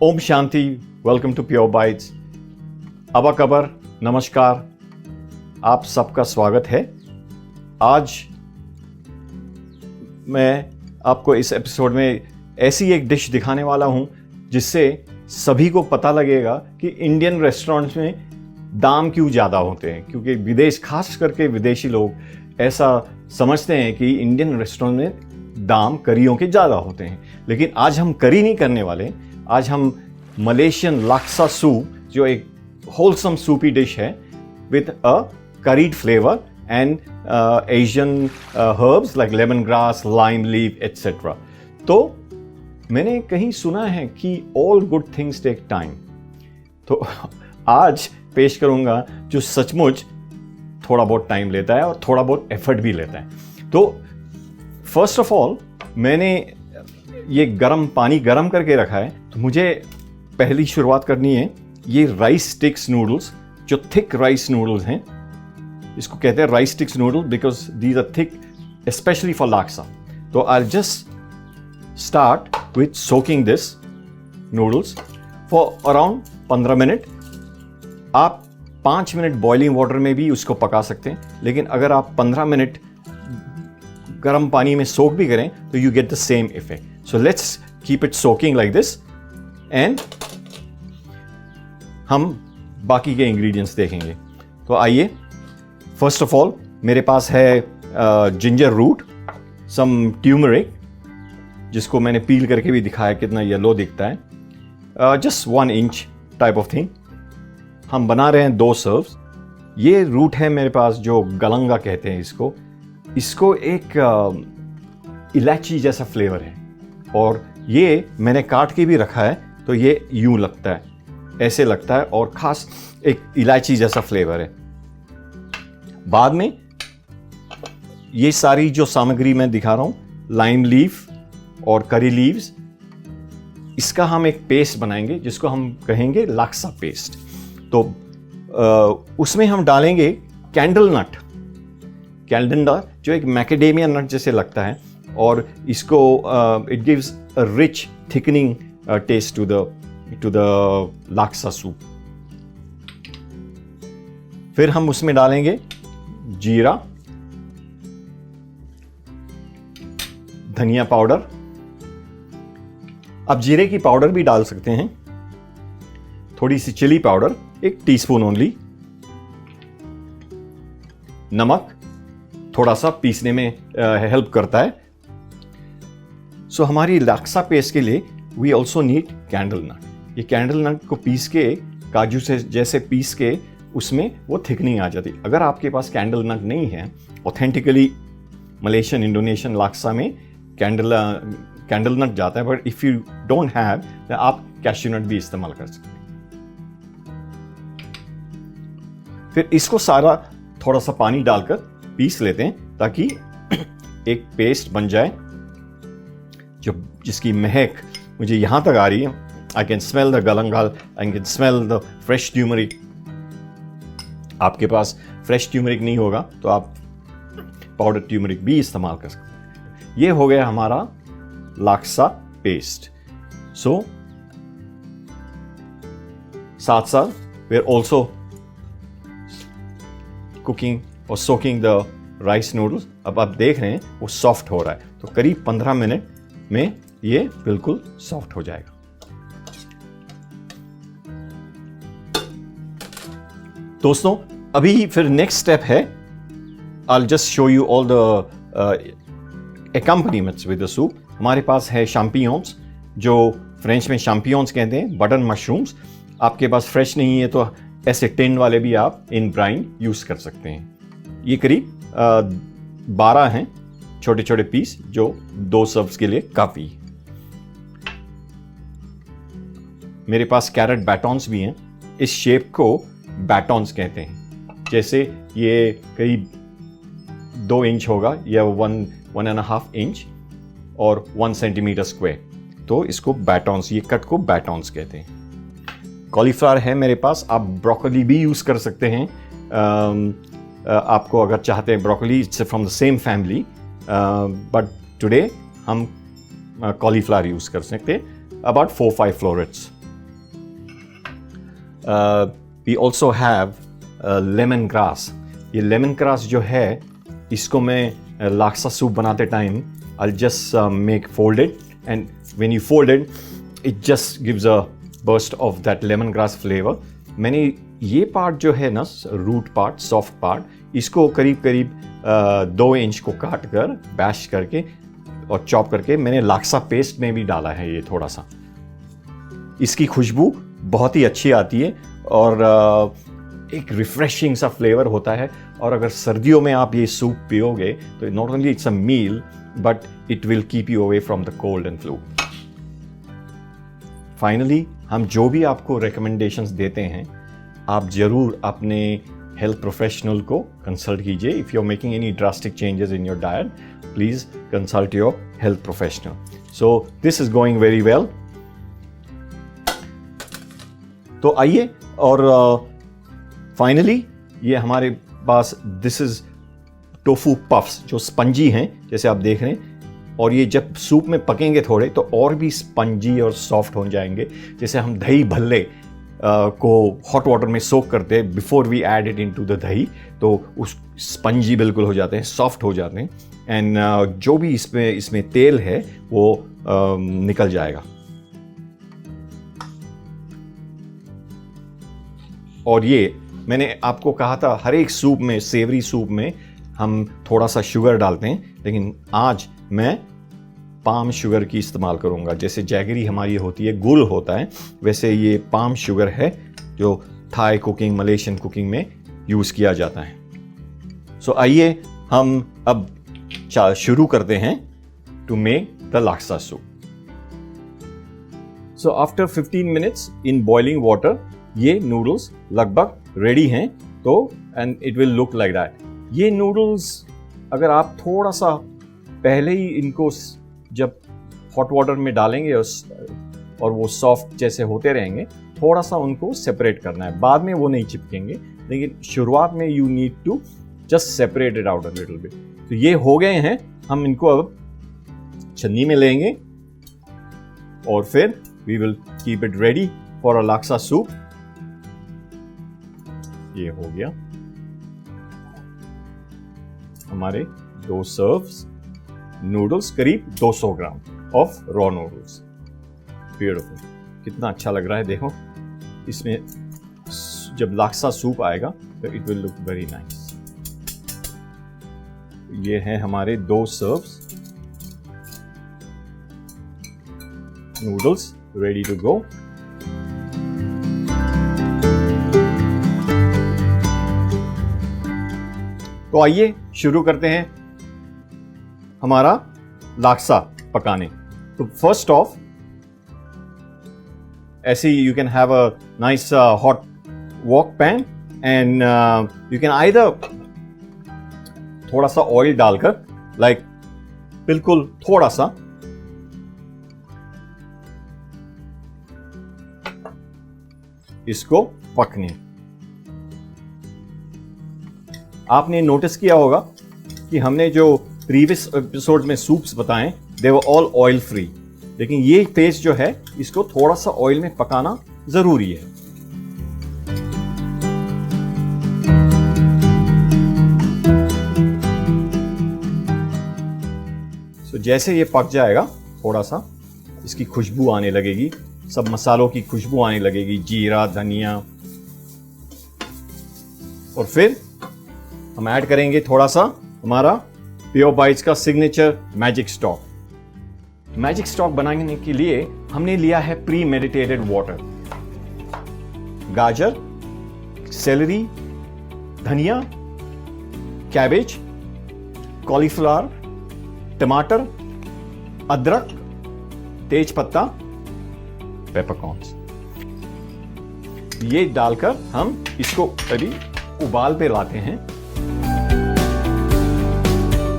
Om Shanti, welcome to Pure Bites. अबा कबर, नमस्कार, आप सबका स्वागत है। आज मैं आपको इस एपिसोड में ऐसी एक डिश दिखाने वाला हूं जिससे सभी को पता लगेगा कि इंडियन रेस्टोरेंट्स में दाम क्यों ज़्यादा होते हैं, क्योंकि खास करके विदेशी लोग ऐसा समझते हैं कि इंडियन रेस्टोरेंट में दाम करियों के ज़्यादा होते हैं। लेकिन आज हम करी नहीं करने वाले, आज हम मलेशियन लाक्सा सूप, जो एक होलसम सूपी डिश है with a curried flavour and Asian herbs like lemongrass, lime leaf etcetera. तो मैंने कहीं सुना है कि all good things take time, तो आज पेश करूंगा जो सचमुच थोड़ा बहुत टाइम लेता है और थोड़ा बहुत एफर्ट भी लेता है। तो फर्स्ट ऑफ ऑल मैंने ये गर्म पानी गर्म करके रखा है। तो मुझे पहली शुरुआत करनी है ये राइस स्टिक्स नूडल्स, जो थिक राइस नूडल्स हैं। इसको कहते हैं rice sticks noodle because these are thick, specially for laksa. तो I just start with soaking this noodles for around 15 minute. आप 5 मिनट बॉइलिंग वाटर में भी उसको पका सकते हैं, लेकिन अगर आप 15 मिनट गर्म पानी में सोक भी करें तो you get the same effect. So let's keep it soaking like this and हम बाकी के इंग्रेडिएंट्स देखेंगे। तो आइए, फर्स्ट ऑफ ऑल मेरे पास है जिंजर रूट, सम ट्यूमरिक, जिसको मैंने पील करके भी दिखाया कितना येलो दिखता है, just 1 inch type of thing. हम बना रहे हैं 2 सर्व्स। ये रूट है मेरे पास जो गलंगा कहते हैं इसको एक इलायची जैसा फ्लेवर है, और ये मैंने काट के भी रखा है। तो ये यूं लगता है, ऐसे लगता है, और खास एक इलायची जैसा फ्लेवर है। बाद में ये सारी जो सामग्री मैं दिखा रहा हूं, लाइम लीफ और करी लीव्स, इसका हम एक पेस्ट बनाएंगे जिसको हम कहेंगे लाक्सा पेस्ट। तो उसमें हम डालेंगे कैंडल नट जो एक मैकेडेमिया नट जैसे लगता है, और इसको it gives a rich thickening taste to the laksa soup. फिर हम उसमें डालेंगे जीरा, धनिया पाउडर, आप जीरे की पाउडर भी डाल सकते हैं, थोड़ी सी चिली पाउडर 1 टीस्पून ओनली, नमक थोड़ा सा पीसने में हेल्प करता है। सो हमारी लाक्सा पेस्ट के लिए वी ऑल्सो नीड कैंडल नट। ये कैंडल नट को पीस के, काजू से जैसे पीस के, उसमें वो थिकनिंग आ जाती है। अगर आपके पास कैंडल नट नहीं है, ऑथेंटिकली मलेशियन इंडोनेशियन लाक्सा में कैंडल नट जाता है, but if you don't have तो आप कैश्यू नट भी इस्तेमाल कर सकते हैं। फिर इसको सारा थोड़ा सा पानी डालकर पीस लेते हैं ताकि एक पेस्ट बन जाए, जिसकी महक मुझे यहां तक आ रही है। I can smell the galangal, I can smell the fresh turmeric. आपके पास फ्रेश ट्यूमरिक नहीं होगा तो आप पाउडर ट्यूमरिक भी इस्तेमाल कर सकते हैं। ये हो गया हमारा लाक्सा पेस्ट। सो साथ साथ वी आर ऑल्सो कुकिंग और सोकिंग द राइस नूडल्स। अब आप देख रहे हैं वो सॉफ्ट हो रहा है, तो करीब 15 मिनट में ये बिल्कुल सॉफ्ट हो जाएगा। दोस्तों, अभी फिर नेक्स्ट स्टेप है, I just show you all the accompaniments with the soup. हमारे पास है शैम्पियंस, जो फ्रेंच में शैम्पियंस कहते हैं, बटन मशरूम्स। आपके पास फ्रेश नहीं है तो ऐसे टिन वाले भी आप इन ब्राइन यूज कर सकते हैं। ये करीब 12 हैं छोटे छोटे पीस, जो 2 सर्व्स के लिए काफी है। मेरे पास कैरेट बैटॉन्स भी हैं। इस शेप को बैटॉन्स कहते हैं। जैसे ये करीब 2 इंच होगा या 1.5 इंच और 1 सेंटीमीटर स्क्वायर, तो इसको बैटॉन्स, ये कट को बैटॉन्स कहते हैं। कॉलीफ्लावर है मेरे पास, आप ब्रोकली भी यूज कर सकते हैं। आपको अगर चाहते हैं broccoli, it's from the same family, but today हम कॉलीफ्लावर यूज कर सकते हैं, about 4-5 florets. We also have lemon grass. ये लेमन ग्रास जो है इसको मैं लाक्सा सूप बनाते time I just make folded, and when you folded it just gives a burst of that lemon grass flavour. मैंने ये पार्ट जो है ना, रूट पार्ट, सॉफ्ट पार्ट, इसको करीब करीब 2 इंच को काट कर बैश करके और चॉप करके मैंने लाक्सा पेस्ट में भी डाला है। ये थोड़ा सा इसकी खुशबू बहुत ही अच्छी आती है और एक रिफ्रेशिंग सा फ्लेवर होता है। और अगर सर्दियों में आप ये सूप पियोगे तो not only it's a meal but it will keep you away from the cold and flu. Finally हम जो भी आपको रिकमेंडेशंस देते हैं आप जरूर अपने हेल्थ प्रोफेशनल को कंसल्ट कीजिए। If you are making any drastic changes in your diet please consult your health professional. So this is going very well. तो आइए और फाइनली ये हमारे पास दिस इज टोफू पफ्स जो स्पंजी हैं जैसे आप देख रहे हैं, और ये जब सूप में पकेंगे थोड़े तो और भी स्पंजी और सॉफ्ट हो जाएंगे। जैसे हम दही भल्ले को हॉट वाटर में सोक करते हैं before we add it into the dahi, तो उस स्पंजी बिल्कुल हो जाते हैं, सॉफ्ट हो जाते हैं, एंड जो भी इसमें तेल है वो निकल जाएगा। और ये मैंने आपको कहा था हर एक सूप में, सेवरी सूप में हम थोड़ा सा शुगर डालते हैं, लेकिन आज मैं पाम शुगर की इस्तेमाल करूंगा। जैसे जैगरी हमारी होती है, गुल होता है, वैसे ये पाम शुगर है जो थाई कुकिंग, मलेशियन कुकिंग में यूज़ किया जाता है। सो आइए हम अब शुरू करते हैं to make the laksa soup. So after 15 minutes in boiling water ये नूडल्स लगभग रेडी हैं, तो and it will look like that. ये नूडल्स अगर आप थोड़ा सा पहले ही इनको जब हॉट वाटर में डालेंगे और वो सॉफ्ट जैसे होते रहेंगे, थोड़ा सा उनको सेपरेट करना है, बाद में वो नहीं चिपकेंगे, लेकिन शुरुआत में you need to just separate it out a little bit. तो ये हो गए हैं, हम इनको अब छन्नी में लेंगे और फिर we will keep it ready for a laksa soup. ये हो गया हमारे 2 सर्व्स नूडल्स, करीब 200 gram of raw noodles. Beautiful, कितना अच्छा लग रहा है देखो। इसमें जब लाक्सा सूप आएगा तो it will look very nice. ये हैं हमारे 2 serves noodles ready to go. तो आइए शुरू करते हैं हमारा लाक्सा पकाने। तो फर्स्ट ऑफ ऐसे you can have a nice hot wok pan and you can either थोड़ा सा ऑयल डालकर, लाइक बिल्कुल थोड़ा सा, इसको पकने। आपने नोटिस किया होगा कि हमने जो प्रीवियस एपिसोड में सूप्स बताएं दे वर ऑल ऑयल फ्री, लेकिन ये पेस्ट जो है इसको थोड़ा सा ऑयल में पकाना जरूरी है। तो जैसे ये पक जाएगा थोड़ा सा, इसकी खुशबू आने लगेगी, सब मसालों की खुशबू आने लगेगी, जीरा, धनिया, और फिर हम ऐड करेंगे थोड़ा सा हमारा प्योर बाइट्स का signature magic stock. Magic stock बनाने के लिए हमने लिया है प्री मेडिटेटेड वाटर, गाजर, सेलरी, धनिया, कैबेज, कॉलीफ्लावर, टमाटर, अदरक, तेज पत्ता, पेपरकॉर्न्स। ये डालकर हम इसको अभी उबाल पे लाते हैं।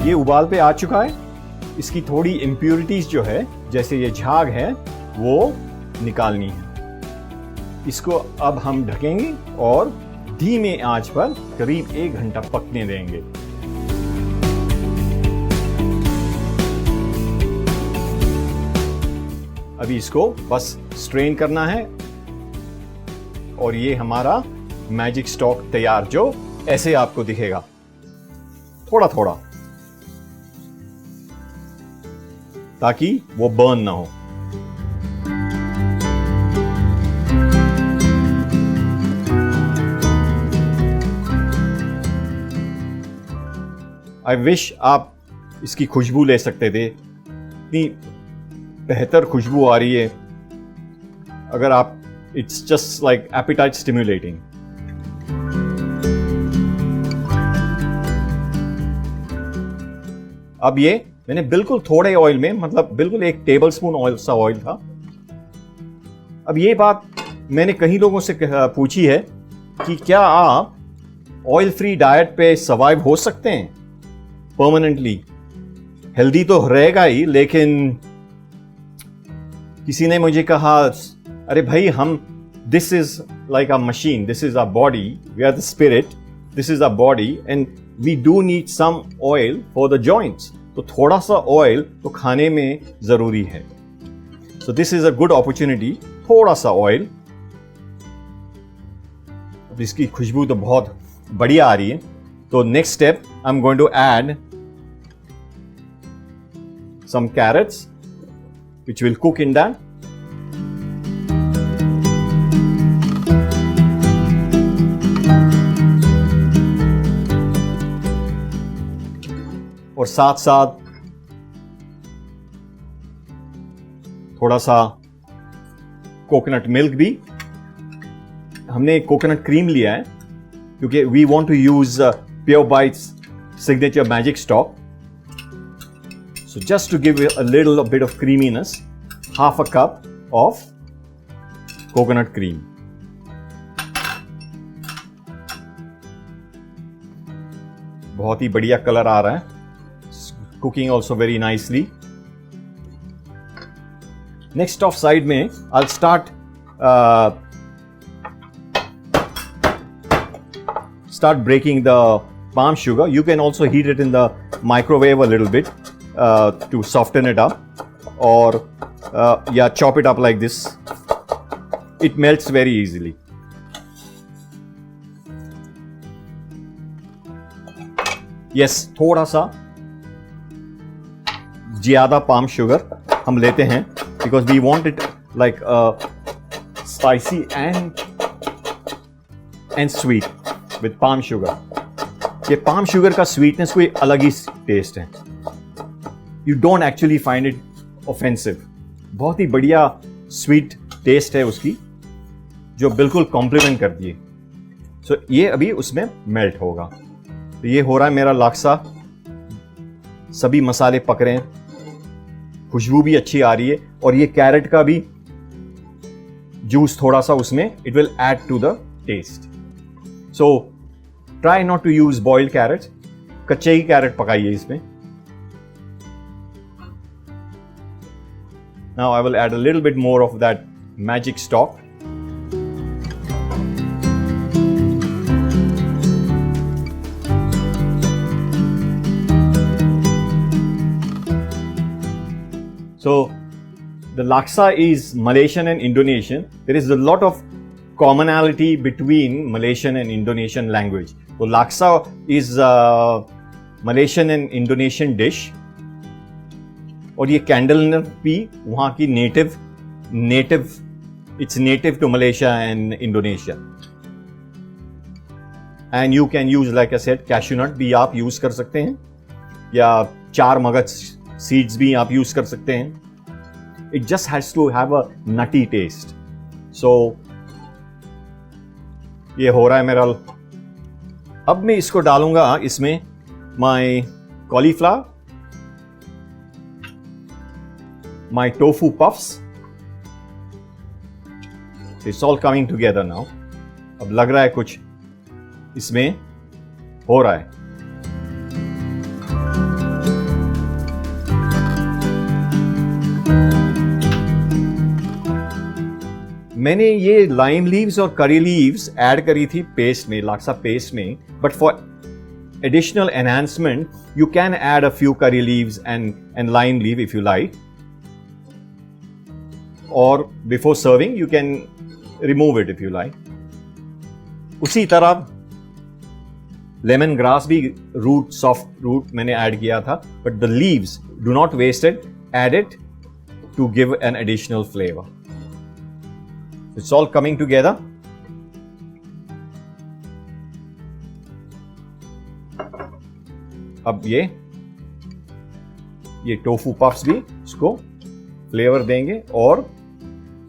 ये उबाल पे आ चुका है। इसकी थोड़ी इम्प्योरिटीज जो है, जैसे ये झाग है, वो निकालनी है। इसको अब हम ढकेंगे और धीमे आंच पर करीब 1 घंटा पकने देंगे। अभी इसको बस स्ट्रेन करना है और ये हमारा मैजिक स्टॉक तैयार, जो ऐसे आपको दिखेगा थोड़ा थोड़ा, ताकि वो बर्न ना हो। आई विश आप इसकी खुशबू ले सकते थे, इतनी बेहतर खुशबू आ रही है। अगर आप, it's just like appetite stimulating. अब ये मैंने बिल्कुल थोड़े ऑयल में, मतलब बिल्कुल 1 टेबलस्पून ऑयल सा ऑयल था। अब ये बात मैंने कई लोगों से पूछी है कि क्या आप ऑयल फ्री डाइट पे सर्वाइव हो सकते हैं परमानेंटली? हेल्दी तो रहेगा ही, लेकिन किसी ने मुझे कहा, अरे भाई, हम, this is like a machine, this is a body, we are the spirit, this is a body and we do need some oil for the joints. तो थोड़ा सा ऑयल तो खाने में जरूरी है। So this is a good opportunity, थोड़ा सा ऑयल। अब इसकी खुशबू तो बहुत बढ़िया आ रही है। तो next step, I am going to add some carrots which will cook in that. और साथ साथ थोड़ा सा कोकोनट मिल्क भी। हमने कोकोनट क्रीम लिया है क्योंकि we want to use Pure Bites signature magic stock. So just to give it a little bit of creaminess, half a cup of coconut cream. बहुत ही बढ़िया कलर आ रहा है, cooking also very nicely. Next off side में I'll start breaking the palm sugar. You can also heat it in the microwave a little bit. To soften it up, or yeah, chop it up like this. It melts very easily. Yes, थोड़ा सा ज्यादा palm sugar हम लेते हैं because we want it like spicy and sweet with palm sugar. ये palm sugar का sweetness कोई अलग ही टेस्ट है। You don't actually find it offensive. बहुत ही बढ़िया स्वीट टेस्ट है उसकी, जो बिल्कुल कॉम्प्लीमेंट करती है। सो ये अभी उसमें मेल्ट होगा। तो ये हो रहा है मेरा लाक्सा, सभी मसाले पक रहे हैं, खुशबू भी अच्छी आ रही है, और ये कैरेट का भी जूस थोड़ा सा उसमें, it will add to the taste. So try not to use boiled carrot, कच्चे ही कैरेट पकाइए इसमें। Now I will add a little bit more of that magic stock. So the laksa is Malaysian and Indonesian. There is a lot of commonality between Malaysian and Indonesian language. So laksa is a Malaysian and Indonesian dish. और ये candle नट भी वहां की native, it's native to Malaysia and Indonesia. And you can use, like I said, cashew nut भी आप use कर सकते हैं, या 4 मगज सीड्स भी आप यूज कर सकते हैं। It just has to have a nutty taste. So ये हो रहा है मेरा। अब मैं इसको डालूंगा इसमें my cauliflower, my tofu puffs. It's all coming together now. अब लग रहा है कुछ इसमें हो रहा है। मैंने ये लाइम लीव्स और करी लीव्स ऐड करी थी पेस्ट में, लाक्सा पेस्ट में, but for additional enhancement you can add a few curry leaves and lime leaf if you like, or before serving you can remove it if you like. उसी तरह lemon grass भी root, soft root मैंने add किया था, but the leaves do not waste it, add it to give an additional flavour. It's all coming together. अब ये tofu puffs भी इसको फ्लेवर देंगे और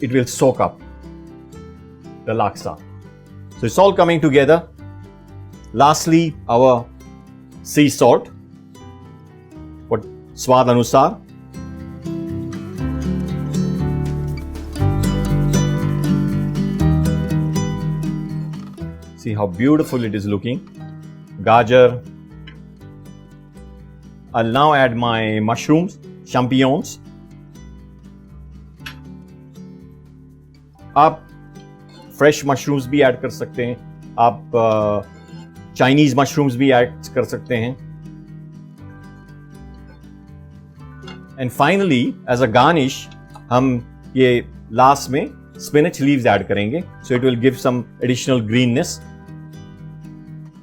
it will soak up the laksa. So it's all coming together. Lastly, our sea salt. What swad anusar. See how beautiful it is looking. Gajar. I'll now add my mushrooms, champignons. आप fresh mushrooms भी add कर सकते हैं, आप Chinese mushrooms भी add कर सकते हैं. And finally as a garnish हम ये लास्ट में स्पिनच लीव्स ऐड करेंगे, so it will give some additional greenness.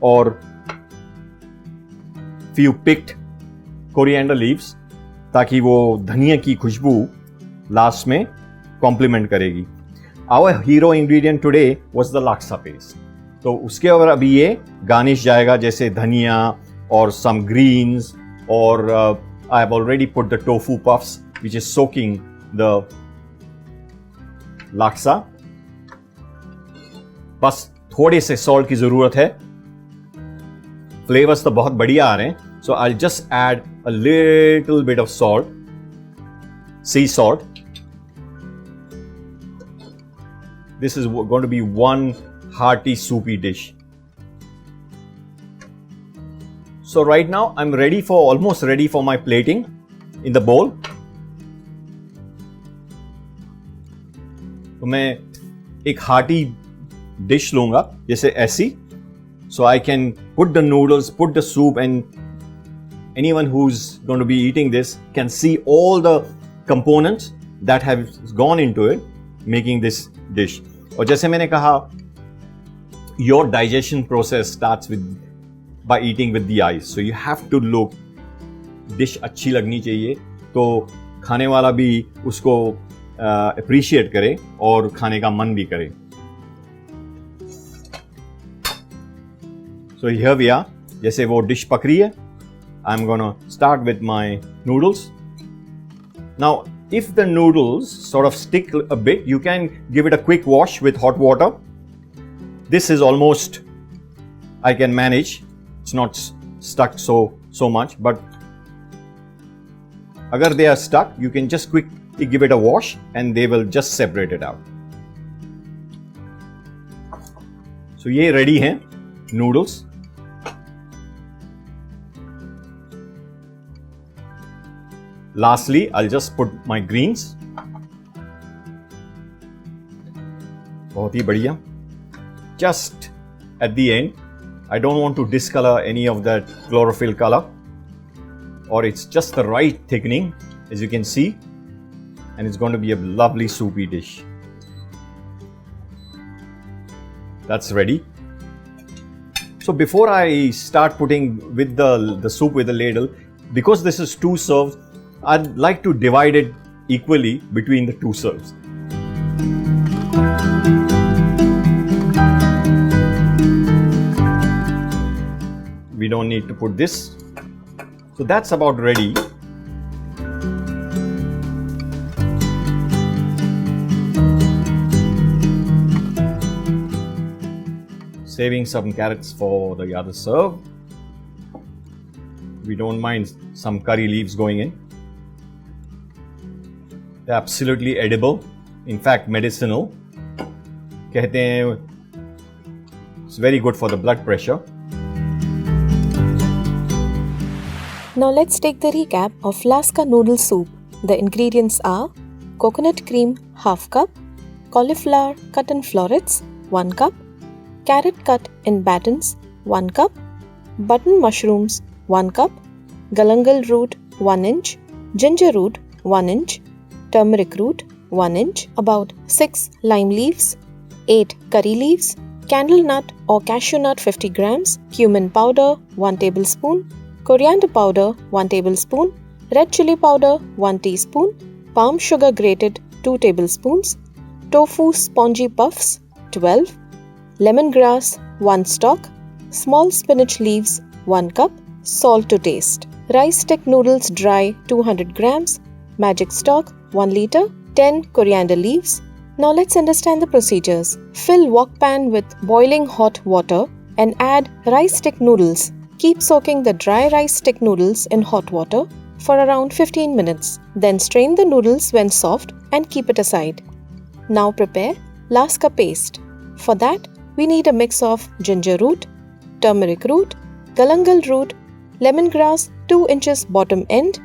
और फ्यू पिक्ड कोरिएंडर लीव्स, ताकि वो धनिया की खुशबू लास्ट में कॉम्प्लीमेंट करेगी. Our hero ingredient today was the laksa paste. तो उसके ऊपर अभी ये गार्निश जाएगा, जैसे धनिया और some greens, और I have already put the tofu puffs which is soaking the laksa. बस थोड़े से सॉल्ट की जरूरत है. फ्लेवर्स तो बहुत बढ़िया आ रहे हैं, so I'll just add a little bit of salt, sea salt. This is going to be one hearty soupy dish. So right now I'm almost ready for my plating in the bowl. तो मैं एक hearty dish लूंगा जैसे ऐसी. So I can put the noodles, put the soup, and anyone who's going to be eating this can see all the components that have gone into it, making this dish. और जैसे मैंने कहा, your digestion process starts by eating with the eyes, so you have to look. dish अच्छी लगनी चाहिए तो खाने वाला भी उसको appreciate करे और खाने का मन भी करे. So here we are. जैसे वो dish पक रही है, I'm gonna start with my noodles. Now, if the noodles sort of stick a bit, you can give it a quick wash with hot water. This is almost, I can manage. It's not stuck so much, but agar they are stuck, you can just quickly give it a wash and they will just separate it out. So ये ready हैं noodles. Lastly, I'll just put my greens. बहुत ही बढ़िया. Just at the end, I don't want to discolor any of that chlorophyll color, or it's just the right thickening, as you can see, and it's going to be a lovely soupy dish. That's ready. So before I start putting with the soup with the ladle, because this is 2 serves, I'd like to divide it equally between the 2 serves. We don't need to put this. So that's about ready. Saving some carrots for the other serve. We don't mind some curry leaves going in. They're absolutely edible. In fact, medicinal. कहते हैं it's very good for the blood pressure. Now let's take the recap of Laska noodle soup. The ingredients are coconut cream ½ cup, cauliflower cut in florets 1 cup, carrot cut in battens 1 cup, button mushrooms 1 cup, galangal root 1 inch, ginger root 1 inch, turmeric root 1 inch, about 6 lime leaves, 8 curry leaves, candle nut or cashew nut 50 grams, cumin powder 1 tablespoon, coriander powder 1 tablespoon, red chili powder 1 teaspoon, palm sugar grated 2 tablespoons, tofu spongy puffs 12, lemongrass 1 stalk, small spinach leaves 1 cup, salt to taste, rice stick noodles dry 200 grams, magic stock 1 liter, 10 coriander leaves. Now let's understand the procedures. Fill wok pan with boiling hot water and add rice stick noodles. Keep soaking the dry rice stick noodles in hot water for around 15 minutes. Then strain the noodles when soft and keep it aside. Now prepare Laska paste. For that, we need a mix of ginger root, turmeric root, galangal root, lemongrass 2 inches bottom end,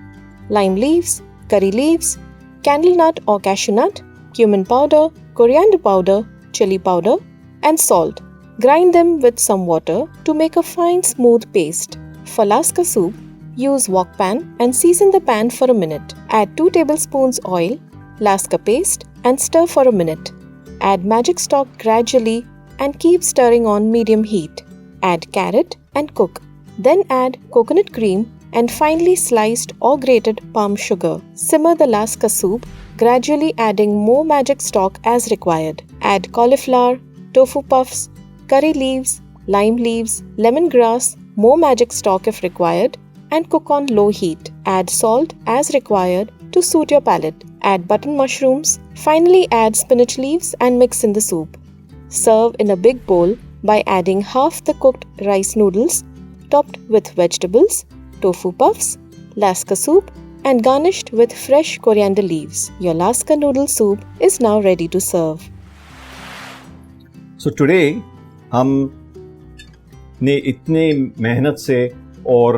lime leaves, curry leaves, candle nut or cashew nut, cumin powder, coriander powder, chili powder, and salt. Grind them with some water to make a fine smooth paste. For Laska soup, use wok pan and season the pan for a minute. Add 2 tablespoons oil, Laska paste, and stir for a minute. Add magic stock gradually and keep stirring on medium heat. Add carrot and cook. Then add coconut cream and finely sliced or grated palm sugar. Simmer the Laska soup, gradually adding more magic stock as required. Add cauliflower, tofu puffs, curry leaves, lime leaves, lemongrass, more magic stock if required, and cook on low heat. Add salt as required to suit your palate. Add button mushrooms. Finally add spinach leaves and mix in the soup. Serve in a big bowl by adding half the cooked rice noodles topped with vegetables, tofu puffs, Laska soup, and garnished with fresh coriander leaves. Your Laska noodle soup is now ready to serve. So today हम ने इतने मेहनत से और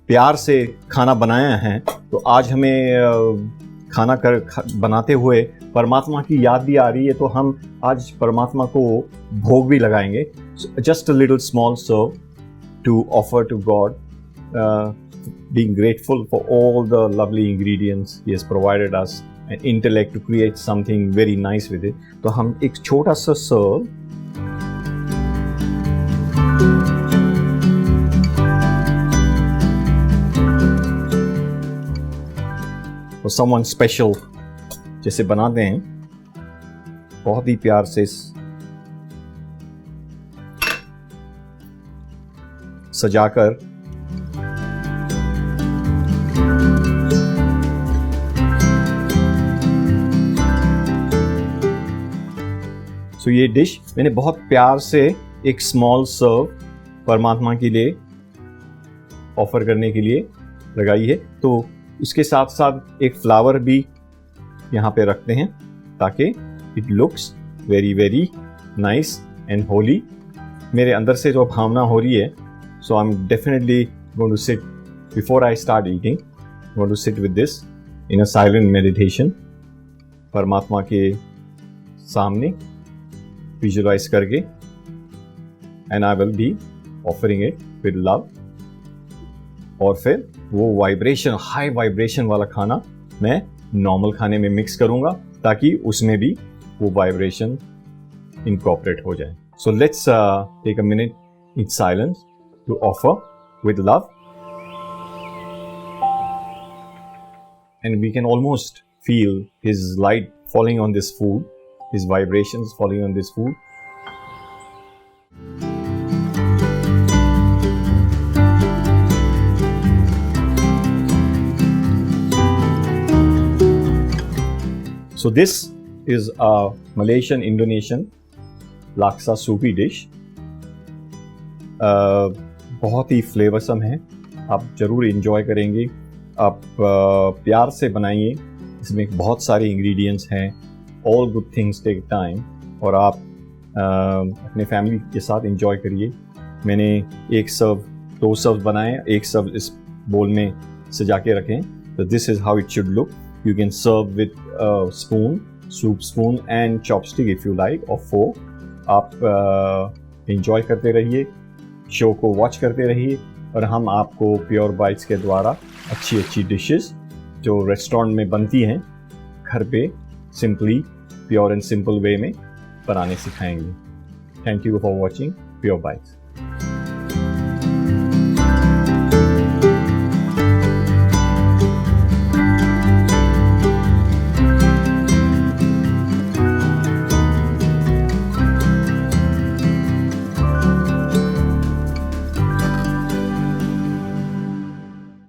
प्यार से खाना बनाया है, तो आज हमें खाना बनाते हुए परमात्मा की याद भी आ रही है, तो हम आज परमात्मा को भोग भी लगाएंगे. Just a little small serve to offer to God, being grateful for all the lovely ingredients He has provided us and intellect to create something very nice with it. तो हम एक छोटा सा serve for someone special जैसे बनाते हैं, बहुत ही प्यार से सजाकर सो ये डिश मैंने बहुत प्यार से एक स्मॉल सर्व परमात्मा के लिए ऑफर करने के लिए लगाई है. तो उसके साथ साथ एक फ्लावर भी यहाँ पे रखते हैं ताकि it looks very very nice and holy. मेरे अंदर से जो भावना हो रही है, so I am definitely going to sit before I start eating, going to sit with this in a silent meditation. परमात्मा के सामने विजुअलाइज करके, and I will be offering it with love. और फिर वो वाइब्रेशन, हाई वाइब्रेशन वाला खाना मैं नॉर्मल खाने में मिक्स करूंगा ताकि उसमें भी वो वाइब्रेशन इनकॉर्पोरेट हो जाए. So let's take a minute in silence to offer with love, and we can almost feel his light falling on this food, his vibrations falling on this food. So this is a Malaysian Indonesian laksa soupy dish. बहुत ही फ्लेवरसम है, आप ज़रूर enjoy करेंगे. आप प्यार से बनाइए, इसमें बहुत सारे इंग्रेडिएंट्स हैं. All good things take time, और आप अपने फैमिली के साथ इंजॉय करिए. मैंने एक सर्व, 2 सर्व बनाए, एक सर्व इस बोल में सजा के रखें. तो this is how it should look. You can serve with spoon, soup spoon and chopstick if you like, और फोर्क. आप इंजॉय करते रहिए, शो को वॉच करते रहिए, और हम आपको प्योर बाइट्स के द्वारा अच्छी अच्छी डिशेस जो रेस्टोरेंट में बनती हैं, घर पे simply pure and simple way में बनाने सिखाएंगे. Thank you for watching Pure Bites.